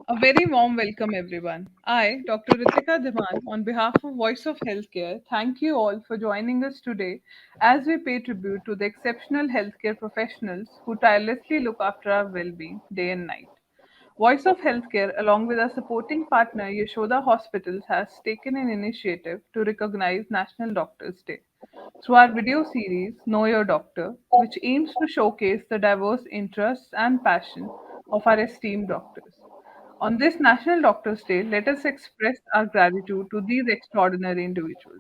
A very warm welcome, everyone. I, Dr. Ritika Dhiman, on behalf of Voice of Healthcare, thank you all for joining us today as we pay tribute to the exceptional healthcare professionals who tirelessly look after our well being day and night. Voice of Healthcare, along with our supporting partner Yashoda Hospitals, has taken an initiative to recognize National Doctors' Day through our video series, Know Your Doctor, which aims to showcase the diverse interests and passion of our esteemed doctors. On this National Doctors' Day, let us express our gratitude to these extraordinary individuals.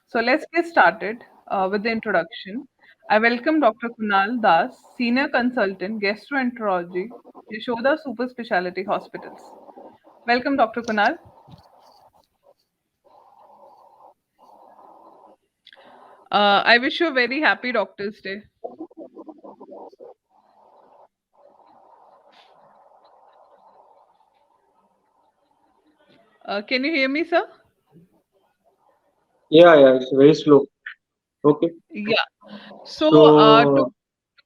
So let's get started with the introduction. I welcome Dr. Kunal Das, Senior Consultant Gastroenterology, Yashoda Super Speciality Hospitals. Welcome, Dr. Kunal. I wish you a very happy Doctor's Day. Can you hear me, sir? Yeah, it's very slow. Okay. Yeah. To So,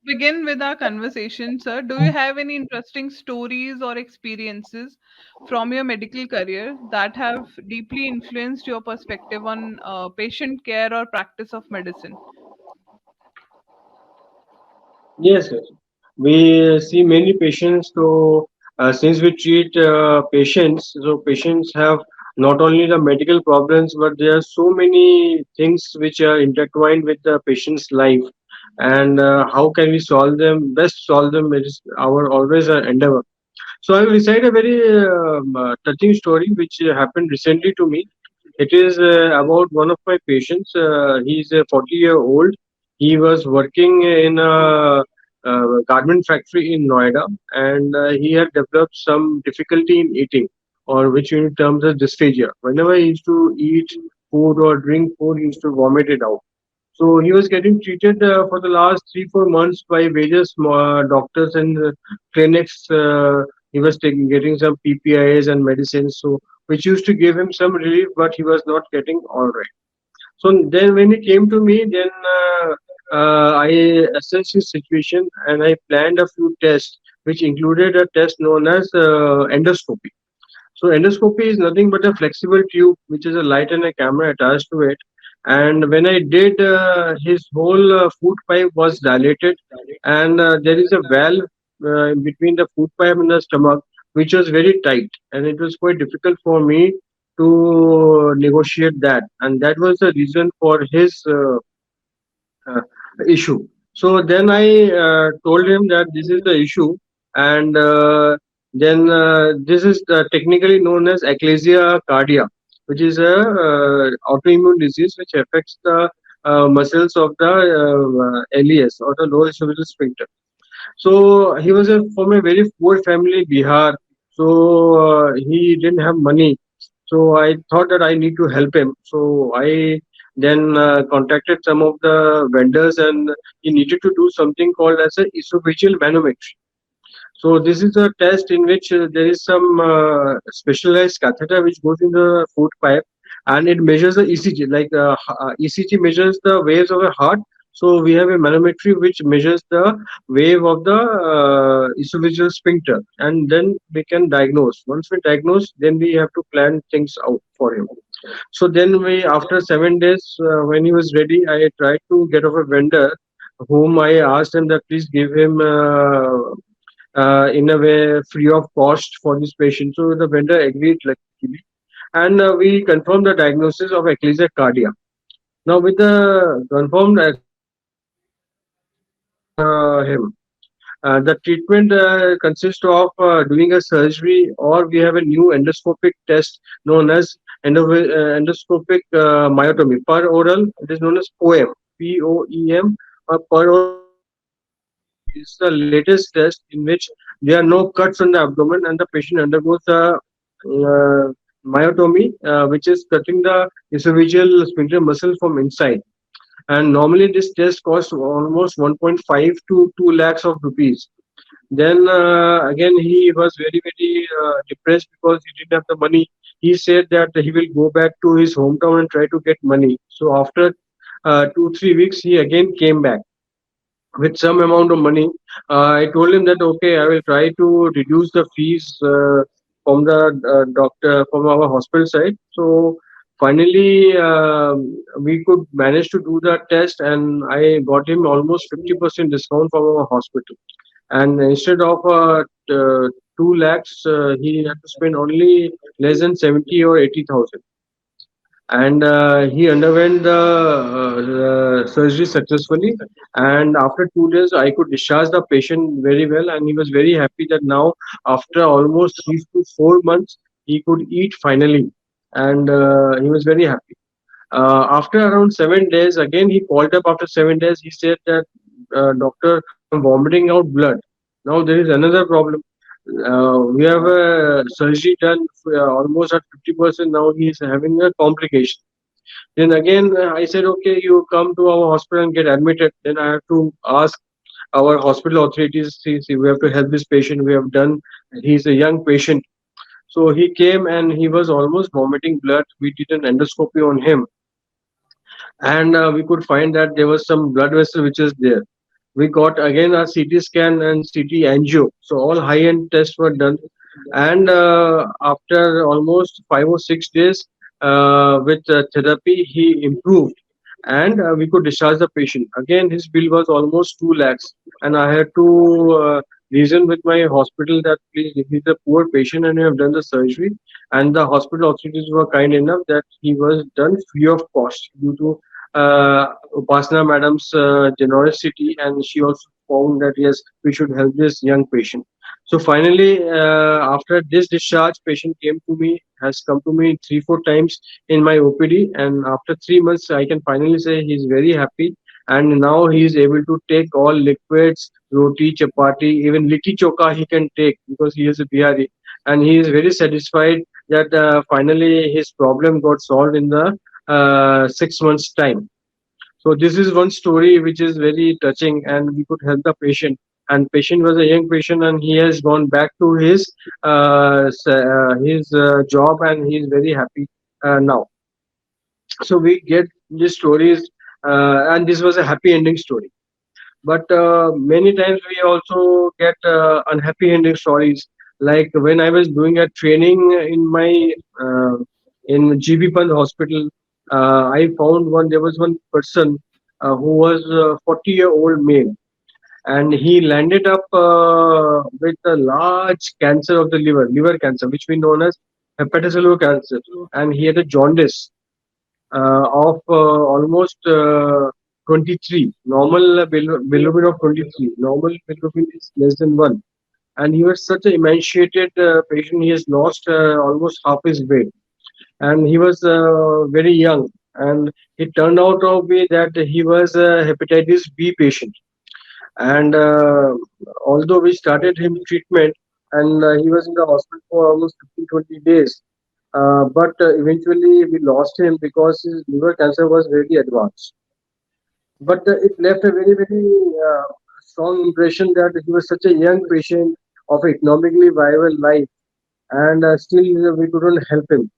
begin with our conversation, sir, do you have any interesting stories or experiences from your medical career that have deeply influenced your perspective on patient care or practice of medicine? yes. We see many patients. So, since we treat patients, so patients have not only the medical problems, but there are so many things which are intertwined with the patient's life. And how can we solve them? Best solve them is our always endeavor. So I will recite a very touching story which happened recently to me. It is about one of my patients. He's a 40-year-old. He was working in a, garment factory in Noida, and he had developed some difficulty in eating, or which in terms of dysphagia. Whenever he used to eat food or drink food, he used to vomit it out. So he was getting treated for the last 3-4 months by various doctors and clinics. He was getting some PPIs and medicines, so which used to give him some relief, but he was not getting all right. So then, when he came to me, then I assessed his situation and I planned a few tests, which included a test known as endoscopy. So endoscopy is nothing but a flexible tube which is a light and a camera attached to it. And when I did, his whole food pipe was dilated, and there is a valve in between the food pipe and the stomach, which was very tight, and it was quite difficult for me to negotiate that, and that was the reason for his uh, issue. So then I told him that this is the issue, and then this is technically known as eclasia cardia, which is a autoimmune disease which affects the muscles of the LES or the lower esophageal sphincter. So he was from a very poor family, Bihar. So he didn't have money. So I thought that I need to help him. So I then contacted some of the vendors, and he needed to do something called as a esophageal manometry. So this is a test in which there is some specialized catheter which goes in the food pipe, and it measures the ECG. Like ECG measures the waves of a heart. So we have a manometry which measures the wave of the esophageal sphincter, and then we can diagnose. Once we diagnose, then we have to plan things out for him. So then after 7 days, when he was ready, I tried to get off a vendor whom I asked him that please give him in a way free of cost for this patient. So the vendor agreed luckily, and we confirmed the diagnosis of eclasia cardia. Now with the confirmed him. The treatment consists of doing a surgery, or we have a new endoscopic test known as endoscopic myotomy per oral. It is known as POEM, POEM, per oral. Is the latest test in which there are no cuts on the abdomen and the patient undergoes a myotomy, which is cutting the esophageal sphincter muscle from inside. And normally this test costs almost 1.5 to 2 lakhs of rupees. Then again, he was very depressed because he didn't have the money. He said that he will go back to his hometown and try to get money. So after 2-3 weeks, he again came back with some amount of money. I told him that okay, I will try to reduce the fees. from the doctor from our hospital side. So finally, we could manage to do the test, and I got him almost 50% discount from our hospital. And instead of 2 lakhs, he had to spend only less than 70 or 80,000. And he underwent the surgery successfully. And after 2 days, I could discharge the patient very well, and he was very happy that now, after almost 3 to 4 months, he could eat finally, and he was very happy. After around 7 days, again he called up. After 7 days, he said that, doctor, I'm vomiting out blood. Now there is another problem. We have a surgery done almost at 50%. Now he is having a complication. Then again, I said, okay, you come to our hospital and get admitted. Then I have to ask our hospital authorities, see, we have to help this patient. We have done. He's a young patient, so he came and he was almost vomiting blood. We did an endoscopy on him, and we could find that there was some blood vessel which is there. We got again a CT scan and CT angio, so all high end tests were done. And after almost 5 or 6 days, with therapy, he improved, and we could discharge the patient. Again, his bill was almost 2 lakhs, and I had to reason with my hospital that, please, he's a poor patient and we have done the surgery. And the hospital authorities were kind enough that he was done free of cost due to Upasana madam's generosity, and she also found that yes, we should help this young patient. So finally, after this discharge, patient came to me, has come to me 3 4 times in my OPD, and after 3 months, I can finally say he's very happy, and now he is able to take all liquids, roti, chapati, even litti choka he can take because he is a Bihari, and he is very satisfied that finally his problem got solved in the 6 months time. So this is one story which is very touching, and we could help the patient. And patient was a young patient, and he has gone back to his job, and he is very happy now. So we get these stories, and this was a happy ending story. But many times we also get unhappy ending stories. Like when I was doing a training in my uh, in GB Pant hospital, I found one. There was one person who was a 40-year-old male, and he landed up with a large cancer of the liver cancer, which we know as hepatocellular cancer, and he had a jaundice of almost 23. Normal bilirubin of 23. Normal bilirubin is less than 1. And he was such an emaciated patient. He has lost almost half his weight. And he was very young. And it turned out to be that he was a hepatitis B patient. And although we started him treatment, and he was in the hospital for almost 15 20 days, but eventually we lost him because his liver cancer was very advanced. But it left a very, very strong impression that he was such a young patient of economically viable life, and still we couldn't help him.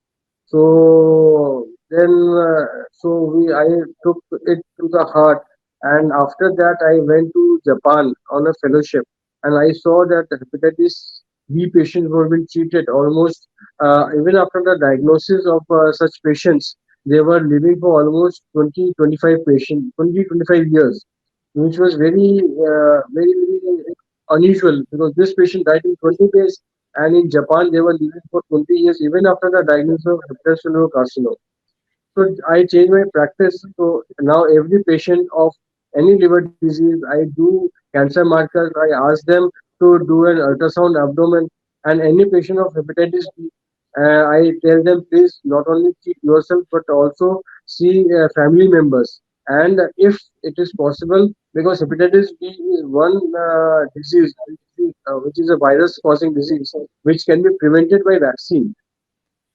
So then, I took it to the heart, and after that, I went to Japan on a fellowship, and I saw that hepatitis B patients were being treated almost even after the diagnosis of such patients, they were living for almost 20 25 patient 20 25 years, which was very, very unusual because this patient died in 20 days, and in Japan they were living for 20 years even after the diagnosis of hepatocellular carcinoma. So I changed my practice. So now every patient of any liver disease, I do cancer markers. I ask them to do an ultrasound abdomen, and any patient of hepatitis B, I tell them, please not only treat yourself but also see family members. And if it is possible, because hepatitis B is one which is a virus causing disease, which can be prevented by vaccine.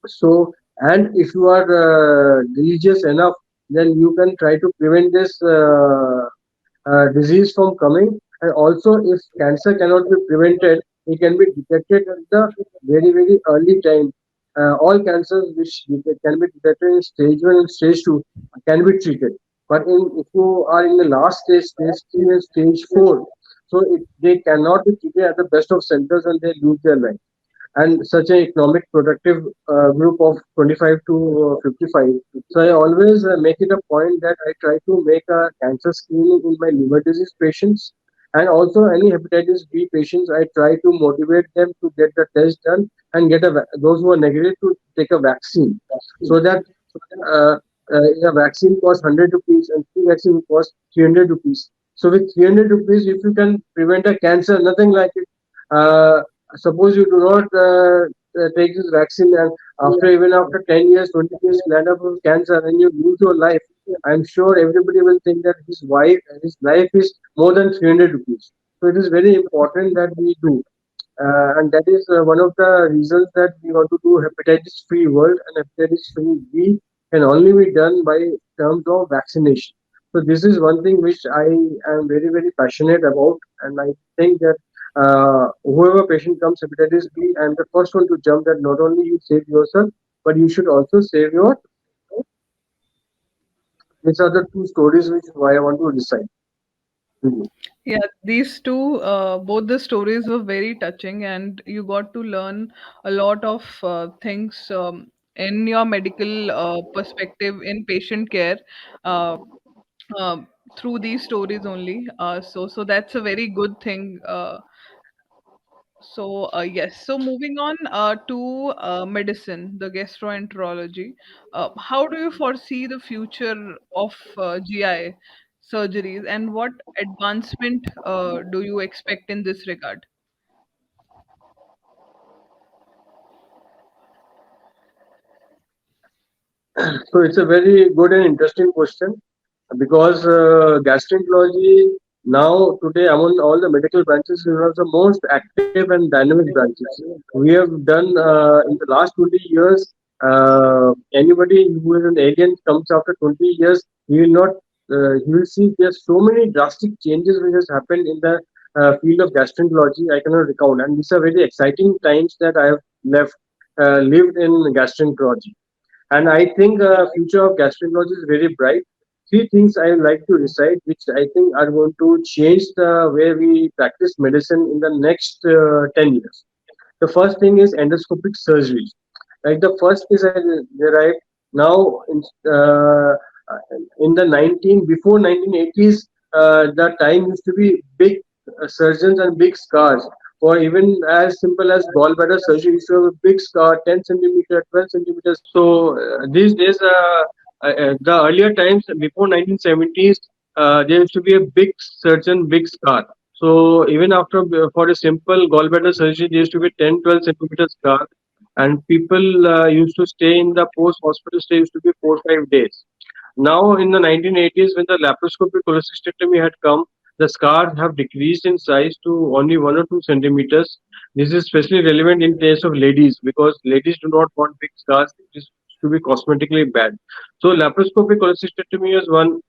So, and if you are religious enough, then you can try to prevent this disease from coming. And also, if cancer cannot be prevented, it can be detected at the very, very early time. All cancers which can be detected in stage 1 and stage 2 can be treated. But if you are in the last stage, stage 3 and stage 4, so they cannot be treated at the best of centers and they lose their life. and such an economic productive group of 25 to 55. So I always make it a point that I try to make a cancer screening in my liver disease patients, and also any hepatitis B patients. I try to motivate them to get the test done and get those who are negative to take a vaccine, so that uh, a vaccine costs 100 rupees and free vaccine costs 300 rupees. So with 300 rupees, if you can prevent a cancer, nothing like it. Uh, Suppose you do not take this vaccine, and after 10 years, 20 years, land up with cancer and you lose your life, I'm sure everybody will think that his life is more than 300 rupees. So it is very important that we do. And that is one of the reasons that we want to do hepatitis free world, and hepatitis free B can only be done by terms of vaccination. So this is one thing which I am very very passionate about, and I think that whoever patient comes hepatitis B, I'm the first one to jump that not only you save yourself, but you should also save your. These are the two stories which why I want to recite. Mhm. Yeah, these two, both the stories were very touching, and you got to learn a lot of things in your medical perspective in patient care uh, through these stories only. So that's a very good thing. Yes. So moving on to medicine, the gastroenterology. How do you foresee the future of GI surgeries, and what advancement do you expect in this regard? So it's a very good and interesting question, because gastroenterology now today among all the medical branches is one of the most active and dynamic branches. We have done in the last 20 years. Anybody who is an alien comes after 20 years, he will not. He will see there's so many drastic changes which has happened in the field of gastroenterology. I cannot recount, and these are very exciting times that I have left lived in gastroenterology. And I think future of gastroenterology is very bright. Three things I would like to recite, which I think are going to change the way we practice medicine in the next 10 years. The first thing is endoscopic surgery. Like the first case I derived now uh, in the 19 before 1980s, the time used to be big surgeons and big scars. Or even as simple as gallbladder surgery, used to have a big scar, 10 centimeter, 12 centimeters. So these days, the earlier times before 1970s, there used to be a big surgeon, big scar. So even after for a simple gallbladder surgery, there used to be 10, 12 centimeter scar, and people used to stay in the post hospital stay used to be 4 5 days. Now in the 1980s, when the laparoscopic cholecystectomy had come, the scars have decreased in size to only 1 or 2 centimeters. This is especially relevant in case of ladies, because ladies do not want big scars. It is to be cosmetically bad. So laparoscopic cholecystectomy is one,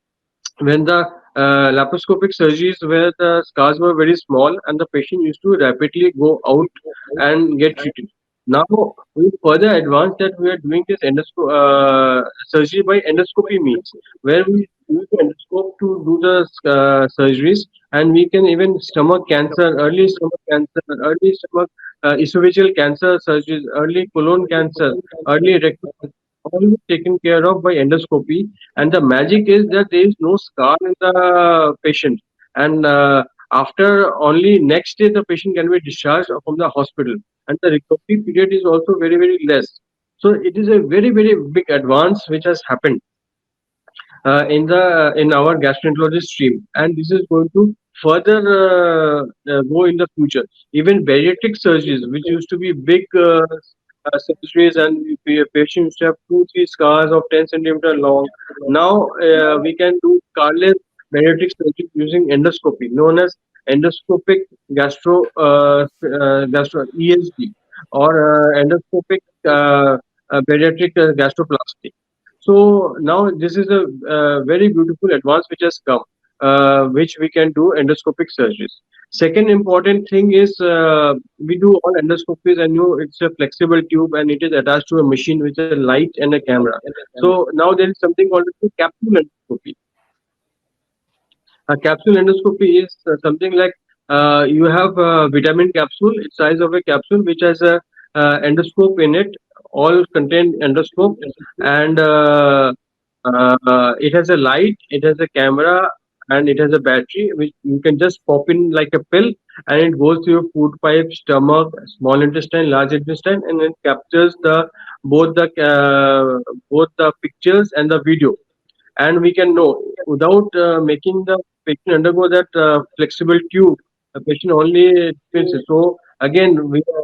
when the laparoscopic surgeries where the scars were very small and the patient used to rapidly go out and get treated. Now we further advanced that we are doing this surgery by endoscopy means, where we use the endoscope to do the surgeries, and we can even stomach cancer, early stomach esophageal cancer surgeries, early colon cancer, early rectal cancer, all taken care of by endoscopy. And the magic is that there is no scar in the patient, and after only next day the patient can be discharged from the hospital, and the recovery period is also very very less. So it is a very very big advance which has happened in our gastroenterology stream, and this is going to further go in the future. Even bariatric surgeries, which used to be big surgeries, and patients used to have 2 3 scars of 10 centimeter long. Now we can do scarless bariatric surgery using endoscopy, known as endoscopic gastro ESG, or endoscopic bariatric gastroplasty. So now this is a very beautiful advance which has come, which we can do endoscopic surgeries. Second important thing is we do all endoscopies, and it's a flexible tube and it is attached to a machine with a light and a camera. So now there is something called a capsule endoscopy. A capsule endoscopy is something like you have a vitamin capsule, it's size of a capsule, which has a endoscope in it, all contain endoscope, and it has a light, it has a camera, and it has a battery which you can just pop in like a pill, and it goes to your food pipe, stomach, small intestine, large intestine, and it captures the both the both the pictures and the video, and we can know without making the patient undergo that flexible tube. The patient only feels it. So again,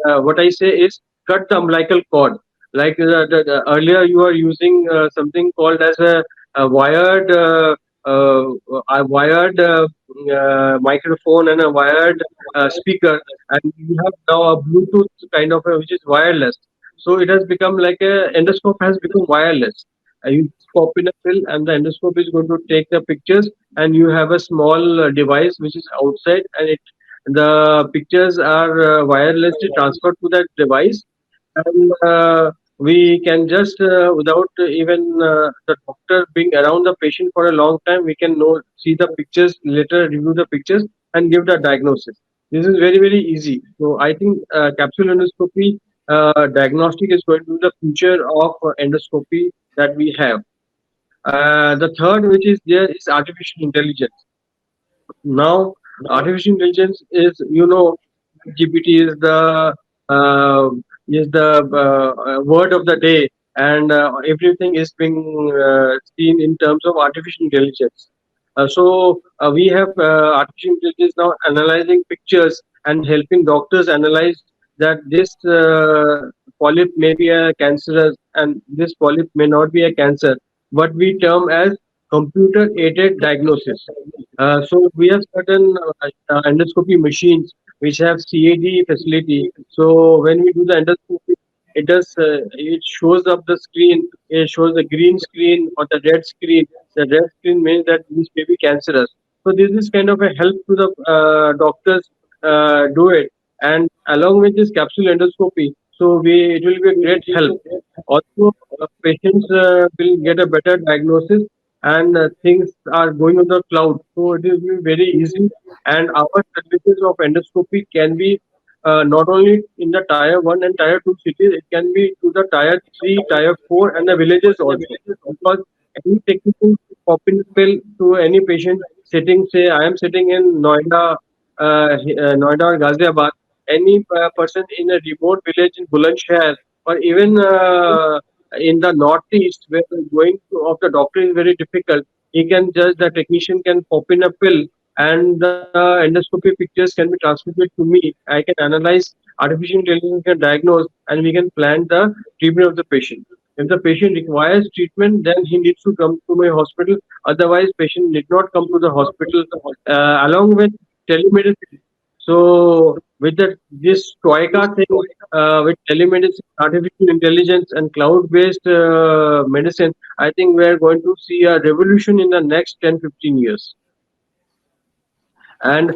what I say is cut the umbilical cord. Like earlier, you are using something called as a uh, microphone and a wired speaker, and you have now a Bluetooth kind of which is wireless. So it has become like a endoscope has become wireless. You just pop in a pill, and the endoscope is going to take the pictures, and you have a small device which is outside, and it the pictures are wirelessly transferred to that device, and we can just without even the doctor being around the patient for a long time, we can know see the pictures later, review the pictures, and give the diagnosis. This is very very easy. So I think capsule endoscopy diagnostic is going to be the future of endoscopy that we have. The third, which is there, is artificial intelligence. Now, artificial intelligence is, GPT uh, is the word of the day, and everything is being seen in terms of artificial intelligence. We have artificial intelligence now analyzing pictures and helping doctors analyze that this polyp may be a cancerous and this polyp may not be a cancer. What we term as computer aided diagnosis. So we have certain endoscopy machines which have CAD facility. So when we do the endoscopy, it shows up the screen. It shows the green screen or the red screen. The red screen means that this may be cancerous. So this is kind of a help to the doctors do it. And along with this capsule endoscopy, so we it will be a great help. Also, patients will get a better diagnosis, and things are going on the cloud. So it will be very easy, and our services of endoscopy can be not only in the tier 1 and tier 2 cities, it can be to the tier 3, tier 4, and the villages also. Because any technician pop in pill to any patient sitting, say, I am sitting in Noida or Ghaziabad, any person in a remote village in Bulandshahr, or even in the northeast where going to, of the doctor is very difficult, he can just the technician can pop in a pill, and the endoscopy pictures can be transmitted to me. I can analyze, artificial intelligence can diagnose, and we can plan the treatment of the patient. If the patient requires treatment, then he needs to come to my hospital. Otherwise, patient need not come to the hospital. Along with telemedicine, so with this TOICA thing, with telemedicine, artificial intelligence, and cloud-based medicine, I think we are going to see a revolution in the next 10-15 years. And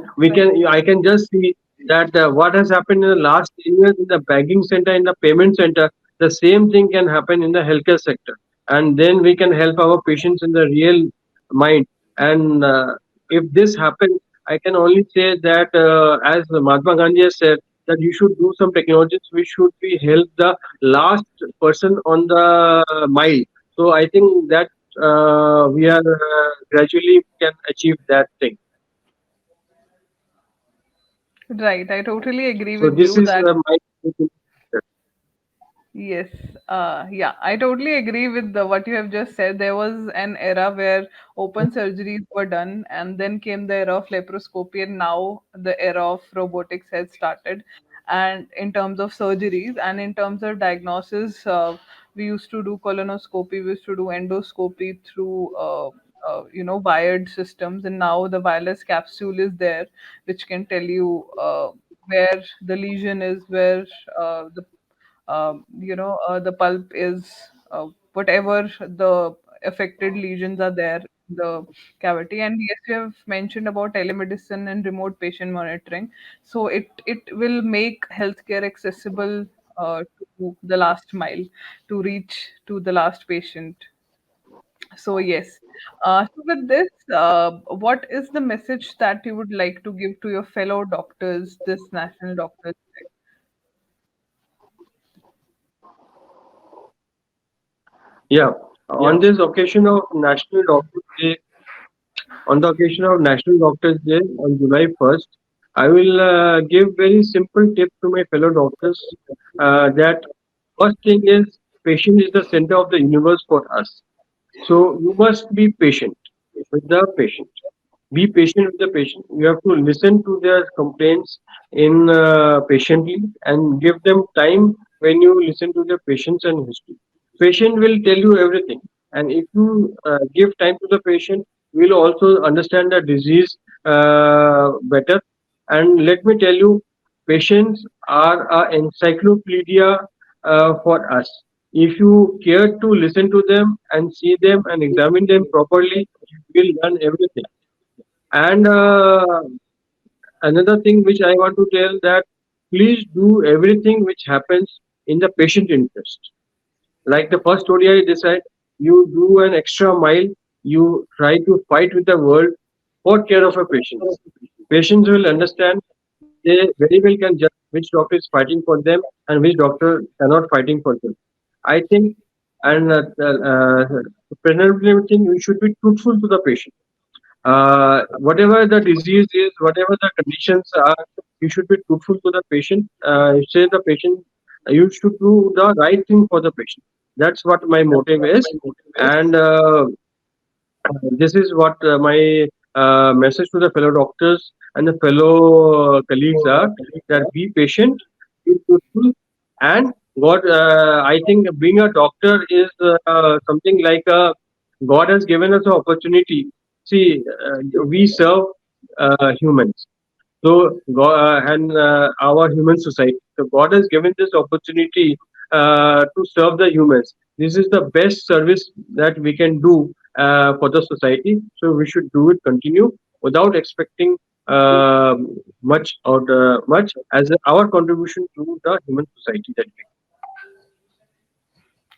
I can just see that what has happened in the last 10 years in the banking center, in the payment center, the same thing can happen in the healthcare sector, and then we can help our patients in the real mind. And if this happens, I can only say that as Mahatma Gandhi has said, that you should do some technologies which should be help the last person on the mile. So I think that we are gradually can achieve that thing. Right, I totally agree So with this you is that. my Yes, yeah, I totally agree with what you have just said. There was an era where open surgeries were done, and then came the era of laparoscopy, and now the era of robotics has started. And in terms of surgeries and in terms of diagnosis, we used to do colonoscopy, we used to do endoscopy through wired systems, and now the wireless capsule is there, which can tell you where the lesion is, where the pulp is, whatever the affected lesions are there in the cavity. And yes, you have mentioned about telemedicine and remote patient monitoring. So it will make healthcare accessible to the last mile, to reach to the last patient. So yes. So with this, what is the message that you would like to give to your fellow doctors this National Doctors Day? Yeah. On this occasion of National Doctors Day, on the occasion of National Doctors Day on July 1st, I will give very simple tip to my fellow doctors that first thing is patient is the center of the universe for us. So you must be patient with the patient. Be patient with the patient. You have to listen to their complaints in patiently and give them time when you listen to the patients and history. Patient will tell you everything, and if you give time to the patient, you will also understand the disease better. And let me tell you, patients are an encyclopedia for us. If you care to listen to them and see them and examine them properly, you will learn everything. And another thing which I want to tell that please do everything which happens in the patient interest. Like the first story I decide, you do an extra mile, you try to fight with the world for care of a patient. Patients will understand, they very well can judge which doctor is fighting for them and which doctor cannot fighting for them. I think, and predominantly thing, you should be truthful to the patient. Whatever the disease is, whatever the conditions are, you should be truthful to the patient. Say the patient, you should do the right thing for the patient. That's what my motive is, and this is what my message to the fellow doctors and the fellow colleagues are that be patient, be truthful, and God. I think being a doctor is something like a God has given us an opportunity. See, we serve humans. So, and our human society. So, God has given this opportunity to serve the humans. This is the best service that we can do for the society. So, we should do it, continue without expecting much as our contribution to the human society that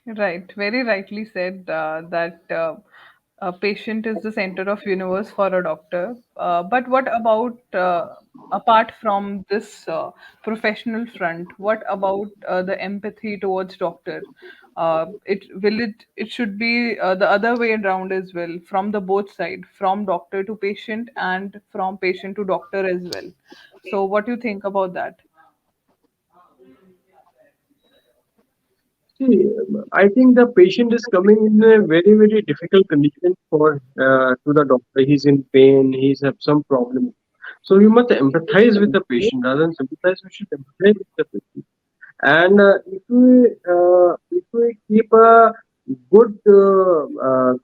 we. Right, very rightly said that a patient is the center of universe for a doctor. But what about apart from this professional front? What about the empathy towards doctor? It should be the other way around as well, from the both side, from doctor to patient and from patient to doctor as well. So, what do you think about that? See, I think the patient is coming in a very difficult condition for to the doctor. He's in pain. He's have some problem. So you must empathize with the patient rather than sympathize. We should empathize with the patient. And if we keep a good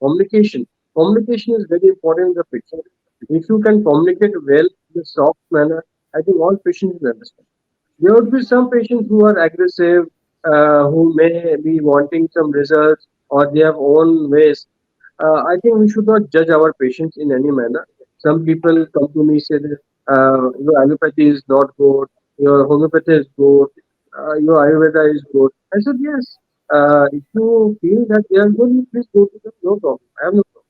communication is very important in the patient. If you can communicate well in a soft manner, I think all patients will understand. There would be some patients who are aggressive, who may be wanting some results or they have own ways. I think we should not judge our patients in any manner. Some people come to me say that your allopathy is not good, your homeopathy is good, your Ayurveda is good. I said yes. If you feel that they are good, you please go to them. No problem. I have no problem.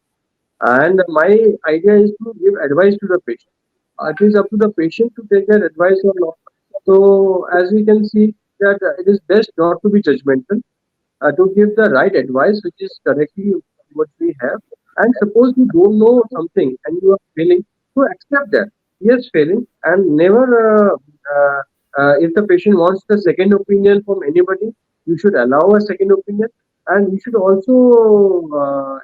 And my idea is to give advice to the patient. It is up to the patient to take their advice or not. So, as we can see, that it is best not to be judgmental, to give the right advice, which is correctly what we have. And suppose you don't know something and you are failing, so accept that. Yes, failing, and never. If the patient wants the second opinion from anybody, you should allow a second opinion, and you should also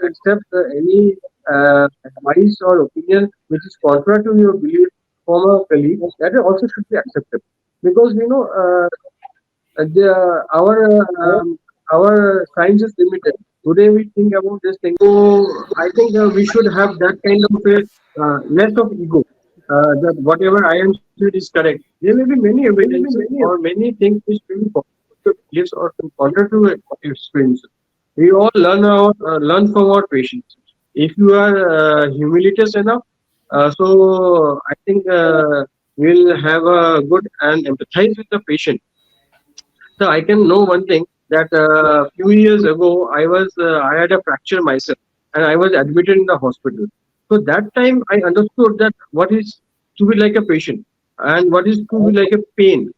accept any advice or opinion which is contrary to your belief from a colleague. That also should be acceptable because our science is limited. Today we think about this thing. So I think we should have that kind of a less of ego. That whatever I am said is correct. There may be many evidences or many things which may be beliefs or contrary to experiences. We all learn from our patients. If you are humilious enough, so I think we'll have a good and empathize with the patient. So I can know one thing that few years ago I had a fracture myself and I was admitted in the hospital. So that time I understood that what is to be like a patient and what is to be like a pain.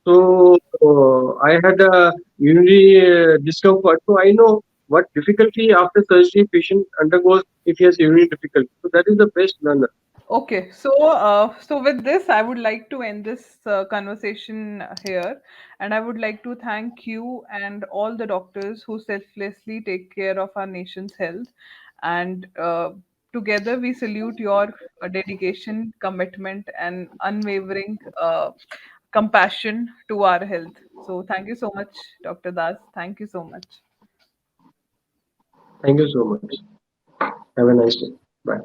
So I had a urinary discomfort. So I know. what difficulty after surgery patient undergoes if he has urinary difficulty. So that is the best learner. Okay, so with this, I would like to end this conversation here, and I would like to thank you and all the doctors who selflessly take care of our nation's health. And together, we salute your dedication, commitment, and unwavering compassion to our health. So, thank you so much, Dr. Das. Thank you so much. Thank you so much. Have a nice day. Bye.